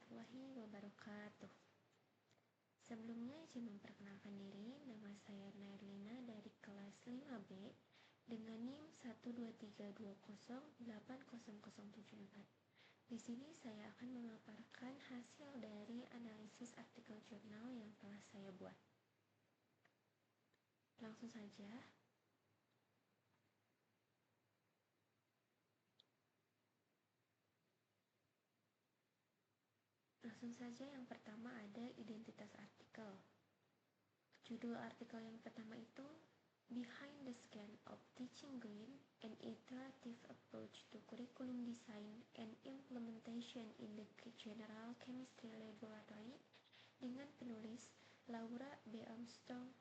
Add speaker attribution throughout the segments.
Speaker 1: warahmatullahi wabarakatuh. Sebelumnya izin memperkenalkan diri, nama saya Nairlina dari kelas 5B dengan NIM 12320800074. Di sini saya akan memaparkan hasil dari analisis artikel jurnal yang telah saya buat. Langsung saja. Yang pertama ada identitas artikel. Judul artikel yang pertama itu Behind the Scan of Teaching Green, an Iterative Approach to Curriculum Design and Implementation in the General Chemistry Laboratory, dengan penulis Laura B. Armstrong,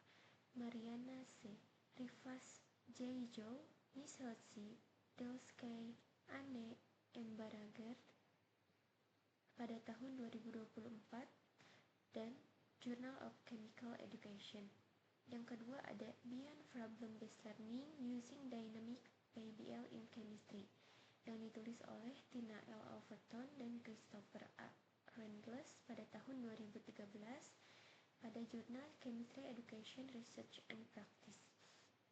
Speaker 1: Mariana C. Rivas, J. Zhou, Michelle C. Delskay, Anne M. Barager pada tahun 2024 dan Journal of Chemical Education. Yang kedua ada Beyond Problem-Based Learning Using Dynamic PBL in Chemistry yang ditulis oleh Tina L. Overton dan Christopher A. Randles pada tahun 2013 pada Jurnal Chemistry Education Research and Practice.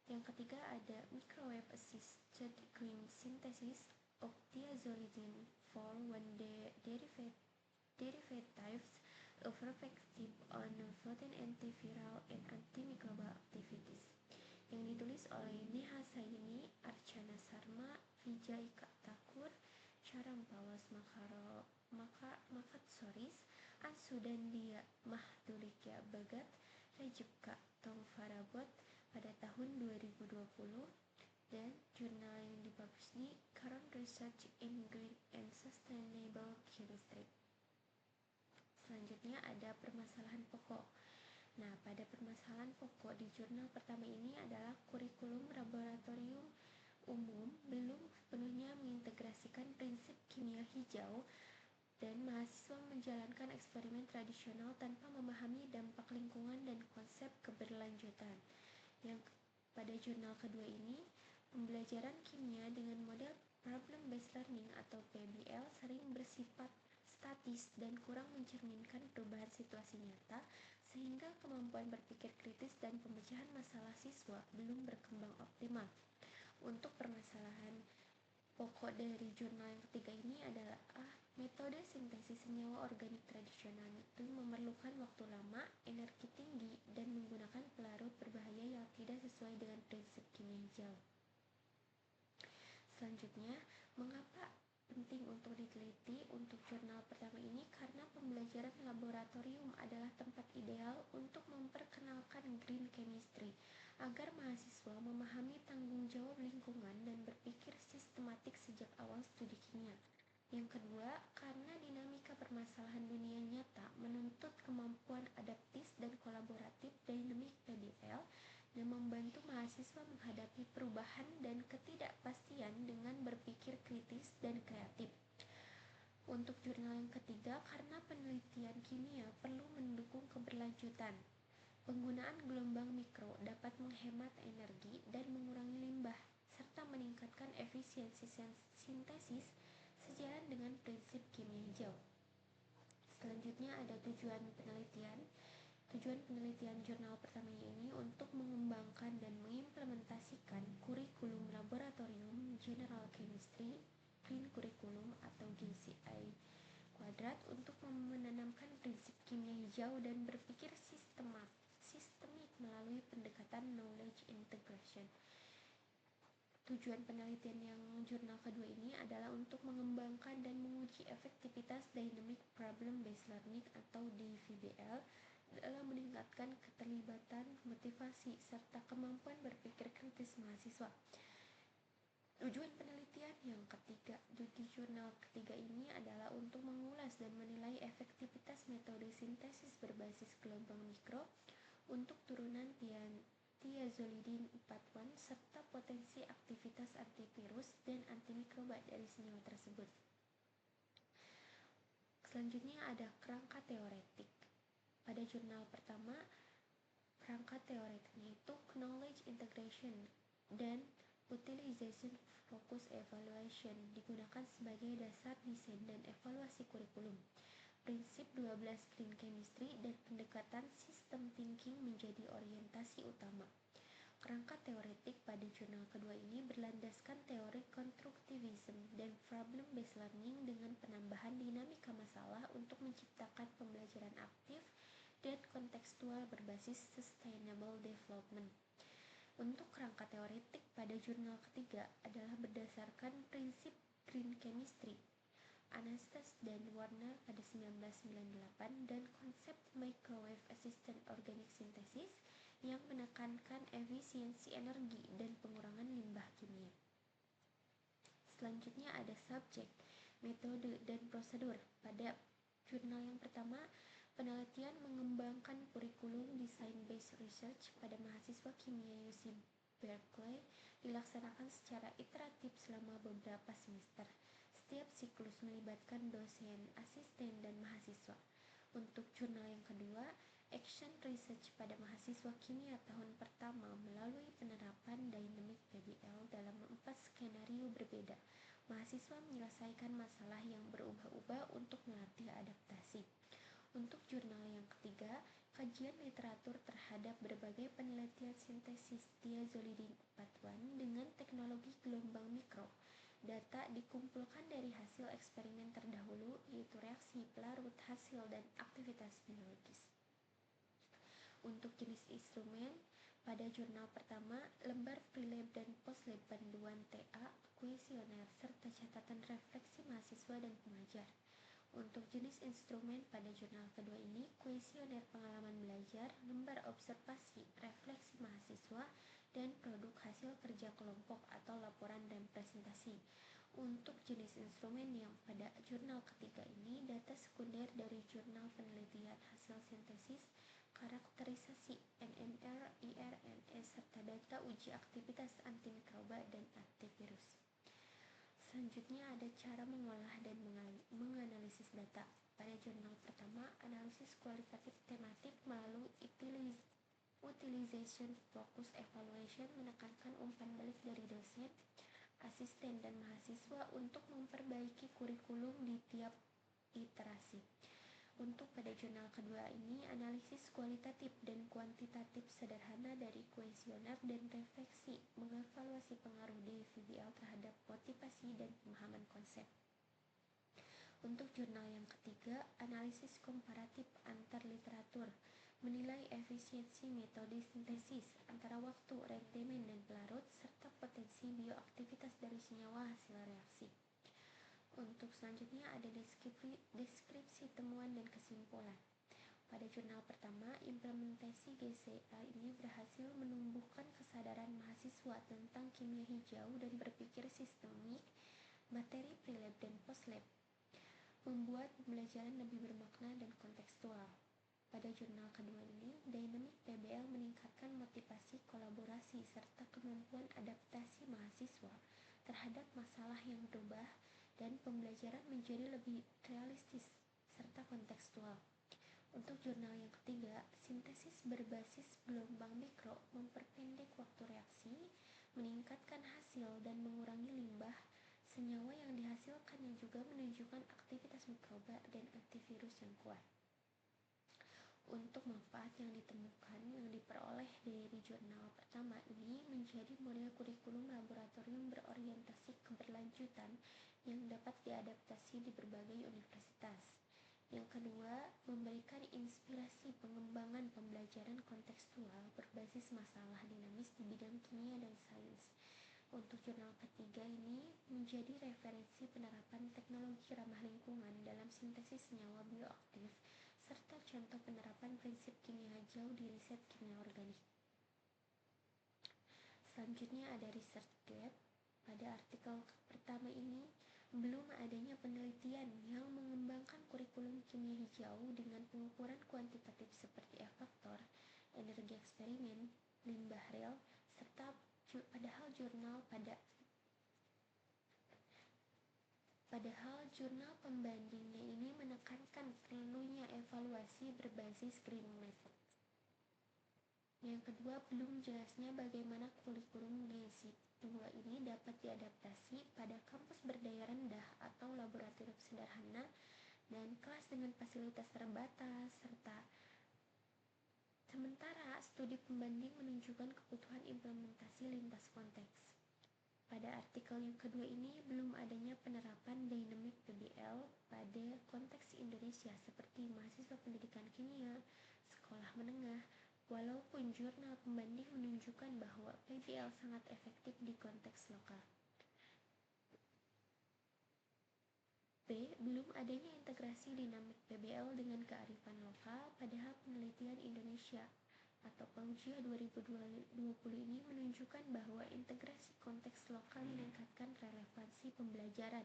Speaker 1: Yang ketiga ada Microwave Assisted Green Synthesis of Thiazolidine for 1 derivatives of effective on potent antiviral and antimicrobial activities yang ditulis oleh Neha Saini, Archana Sarma, Vijay Thakur, Sharam Pawas Makatsoris, Ansudandia Mahdulikya Bagat, Rajibka Tongfarabot pada tahun 2020 dan jurnal yang dipublish di Current Research in Green and Sustainable Chemistry. Selanjutnya ada permasalahan pokok. Nah, pada permasalahan pokok di jurnal pertama ini adalah kurikulum laboratorium umum belum sepenuhnya mengintegrasikan prinsip kimia hijau dan mahasiswa menjalankan eksperimen tradisional tanpa memahami dampak lingkungan dan konsep keberlanjutan. Yang pada jurnal kedua ini, pembelajaran kimia dengan model problem-based learning atau PBL sering bersifat statis dan kurang mencerminkan perubahan situasi nyata, sehingga kemampuan berpikir kritis dan pemecahan masalah siswa belum berkembang optimal. Untuk permasalahan pokok dari jurnal yang ketiga ini adalah metode sintesis senyawa organik tradisional itu memerlukan waktu lama, energi tinggi, dan menggunakan pelarut berbahaya yang tidak sesuai dengan prinsip kimia hijau. Selanjutnya, mengapa penting untuk diteliti untuk jurnal pertama ini? Karena pembelajaran laboratorium adalah tempat ideal untuk memperkenalkan green chemistry agar mahasiswa memahami tanggung jawab lingkungan dan berpikir sistematik sejak awal studi kimia. Yang kedua, karena dinamika permasalahan dunia nyata menuntut kemampuan adaptif dan kolaboratif dynamic PBL dan membantu mahasiswa menghadapi perubahan dan ketidakpastian dengan berpikir kritis dan kreatif. Untuk jurnal yang ketiga, karena penelitian kimia perlu mendukung keberlanjutan. Penggunaan gelombang mikro dapat menghemat energi dan mengurangi limbah, serta meningkatkan efisiensi sintesis sejalan dengan prinsip kimia hijau. Selanjutnya ada tujuan penelitian. Tujuan penelitian jurnal pertama ini untuk mengembangkan dan mengimplementasikan kurikulum laboratorium General Chemistry Green Curriculum atau GCI Kuadrat untuk menanamkan prinsip kimia hijau dan berpikir sistemik melalui pendekatan knowledge integration. Tujuan penelitian yang jurnal kedua ini adalah untuk mengembangkan dan menguji efektivitas Dynamic Problem-Based Learning atau DVBL dalam meningkatkan keterlibatan, motivasi, serta kemampuan berpikir kritis mahasiswa. Tujuan penelitian yang ketiga di jurnal ketiga ini adalah untuk mengulas dan menilai efektivitas metode sintesis berbasis gelombang mikro untuk turunan thiazolidine 4-1 serta potensi aktivitas antivirus dan antimikroba dari senyawa tersebut. Selanjutnya ada kerangka teoretik. Pada jurnal pertama, kerangka teoretiknya itu knowledge integration dan utilization focus evaluation digunakan sebagai dasar desain dan evaluasi kurikulum. Prinsip 12 Green Chemistry dan pendekatan sistem thinking menjadi orientasi utama. Kerangka teoretik pada jurnal kedua ini berlandaskan teori konstruktivisme dan problem-based learning dengan penambahan dinamika masalah untuk menciptakan pembelajaran aktif dan kontekstual berbasis sustainable development. Untuk kerangka teoretik pada jurnal ketiga adalah berdasarkan prinsip Green Chemistry, Anastas dan Warner pada 1998 dan konsep Microwave Assisted Organic Synthesis yang menekankan efisiensi energi dan pengurangan limbah kimia. Selanjutnya ada subjek, metode, dan prosedur. Pada jurnal yang pertama, penelitian mengembangkan kurikulum design-based research pada mahasiswa kimia UC Berkeley dilaksanakan secara iteratif selama beberapa semester. Setiap siklus melibatkan dosen, asisten, dan mahasiswa. Untuk jurnal yang kedua, action research pada mahasiswa kimia tahun pertama melalui penerapan dynamic PBL dalam 4 skenario berbeda. Mahasiswa menyelesaikan masalah yang berubah-ubah untuk melatih adaptasi. Untuk jurnal yang ketiga, kajian literatur terhadap berbagai penelitian sintesis thiazolidin 4-1 dengan teknologi gelombang mikro. Data dikumpulkan dari hasil eksperimen terdahulu, yaitu reaksi pelarut, hasil, dan aktivitas biologis. Untuk jenis instrumen, pada jurnal pertama, lembar pre-lab dan post-lab panduan TA, kuesioner, serta catatan refleksi mahasiswa dan pengajar. Untuk jenis instrumen pada jurnal kedua ini, kuesioner pengalaman belajar, lembar observasi, refleksi mahasiswa, dan produk hasil kerja kelompok atau laporan dan presentasi. Untuk jenis instrumen yang pada jurnal ketiga ini, data sekunder dari jurnal penelitian hasil sintesis, karakterisasi NMR, IRNS, serta data uji aktivitas antimikroba dan antivirus. Selanjutnya ada cara mengolah dan menganalisis data. Pada jurnal pertama, analisis kualitatif tematik melalui utilization focus evaluation menekankan umpan balik dari dosen, asisten, dan mahasiswa untuk memperbaiki kurikulum di tiap iterasi. Untuk pada jurnal kedua ini, analisis kualitatif dan kuantitatif sederhana dari kuesioner dan refleksi mengevaluasi pengaruh dari VBL terhadap motivasi dan pemahaman konsep. Untuk jurnal yang ketiga, analisis komparatif antar literatur, menilai efisiensi metode sintesis antara waktu, rendemen, dan pelarut, serta potensi bioaktivitas dari senyawa hasil reaksi. Untuk selanjutnya ada deskripsi temuan dan kesimpulan. Pada jurnal pertama, implementasi GCA ini berhasil menumbuhkan kesadaran mahasiswa tentang kimia hijau dan berpikir sistemik, materi pre-lab dan post-lab, membuat pembelajaran lebih bermakna dan kontekstual. Pada jurnal kedua ini, Dynamic PBL meningkatkan motivasi kolaborasi serta kemampuan adaptasi mahasiswa terhadap masalah yang berubah dan pembelajaran menjadi lebih realistis serta kontekstual. Untuk jurnal yang ketiga, sintesis berbasis gelombang mikro memperpendek waktu reaksi, meningkatkan hasil dan mengurangi limbah senyawa yang dihasilkan yang juga menunjukkan aktivitas mikroba dan antivirus yang kuat. Untuk manfaat yang ditemukan yang diperoleh dari jurnal pertama ini menjadi model kurikulum laboratorium berorientasi keberlanjutan yang dapat diadaptasi di berbagai universitas. Yang kedua, memberikan inspirasi pengembangan pembelajaran kontekstual berbasis masalah dinamis di bidang kimia dan sains. Untuk jurnal ketiga ini menjadi referensi penerapan teknologi ramah lingkungan dalam sintesis senyawa bioaktif serta contoh penerapan prinsip kimia hijau di riset kimia organik. Selanjutnya ada research gap. Pada artikel pertama ini, belum adanya penelitian yang mengembangkan kurikulum kimia hijau dengan pengukuran kuantitatif seperti F-faktor, energi eksperimen, limbah rel, serta padahal jurnal pembandingnya ini menekankan perlunya evaluasi berbasis green method. Yang kedua, belum jelasnya bagaimana kurikulum GC2 ini dapat diadaptasi pada kampus berdaya rendah atau laboratorium sederhana dan kelas dengan fasilitas terbatas, sementara studi pembanding menunjukkan kebutuhan implementasi lintas konteks. Pada artikel yang kedua ini, belum adanya penerapan dynamic PBL pada konteks Indonesia seperti mahasiswa pendidikan kimia, sekolah menengah, walaupun jurnal pembanding menunjukkan bahwa PBL sangat efektif di konteks lokal. B. Belum adanya integrasi dinamik PBL dengan kearifan lokal, padahal penelitian Indonesia atau Paugia 2020 ini menunjukkan bahwa integrasi konteks lokal meningkatkan relevansi pembelajaran.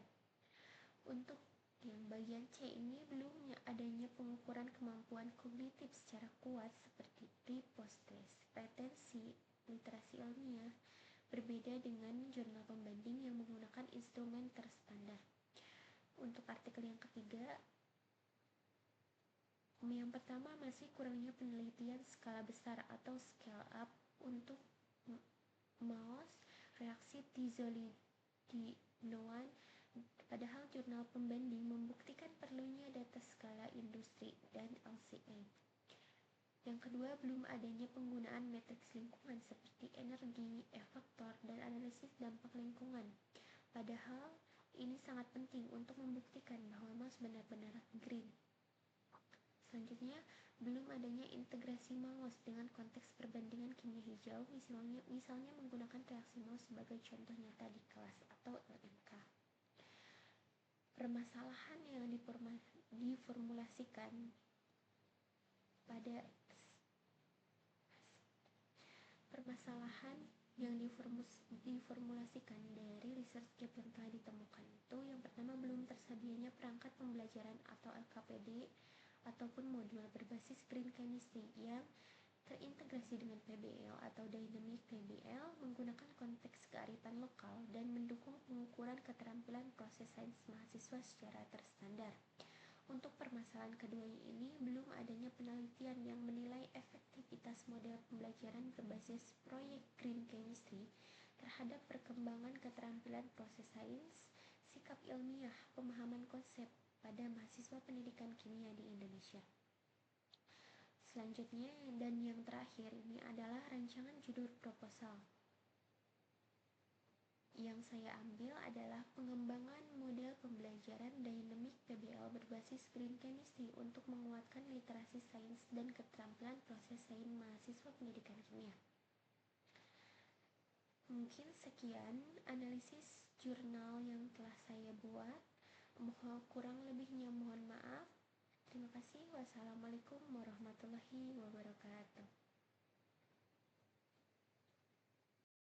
Speaker 1: Untuk yang bagian C ini, belum adanya pengukuran kemampuan kognitif secara kuat seperti pre-post-test, retensi, literasi ilmiah, berbeda dengan jurnal pembanding yang menggunakan instrumen terstandar. Untuk artikel yang ketiga, yang pertama masih kurangnya penelitian skala besar atau scale up untuk MAOS reaksi tizolidinoan, padahal jurnal pembanding membuktikan perlunya data skala industri dan LCA. Yang kedua, belum adanya penggunaan matriks lingkungan seperti energi, efektor, dan analisis dampak lingkungan, padahal ini sangat penting untuk membuktikan bahwa MAOS benar-benar green. Selanjutnya, belum adanya integrasi MAOS dengan konteks perbandingan kimia hijau, misalnya menggunakan reaksi MAOS sebagai contoh nyata di kelas atau LMK. Permasalahan yang diformulasikan dari research gap yang telah ditemukan itu, yang pertama, belum tersedianya perangkat pembelajaran atau LKPD ataupun modul berbasis green chemistry yang terintegrasi dengan PBL atau dynamic PBL menggunakan konteks kearifan lokal dan mendukung pengukuran keterampilan proses sains mahasiswa secara terstandar. Untuk permasalahan kedua ini, belum adanya penelitian yang menilai efektivitas model pembelajaran berbasis proyek green chemistry terhadap perkembangan keterampilan proses sains, sikap ilmiah, pemahaman konsep pada mahasiswa pendidikan kimia di Indonesia. Selanjutnya dan yang terakhir ini adalah rancangan judul proposal. Yang saya ambil adalah pengembangan model pembelajaran dynamic PBL berbasis green chemistry untuk menguatkan literasi sains dan keterampilan proses sains mahasiswa pendidikan kimia. Mungkin sekian analisis jurnal yang telah saya buat. Kurang lebihnya mohon maaf. Terima kasih. Wassalamualaikum warahmatullahi wabarakatuh.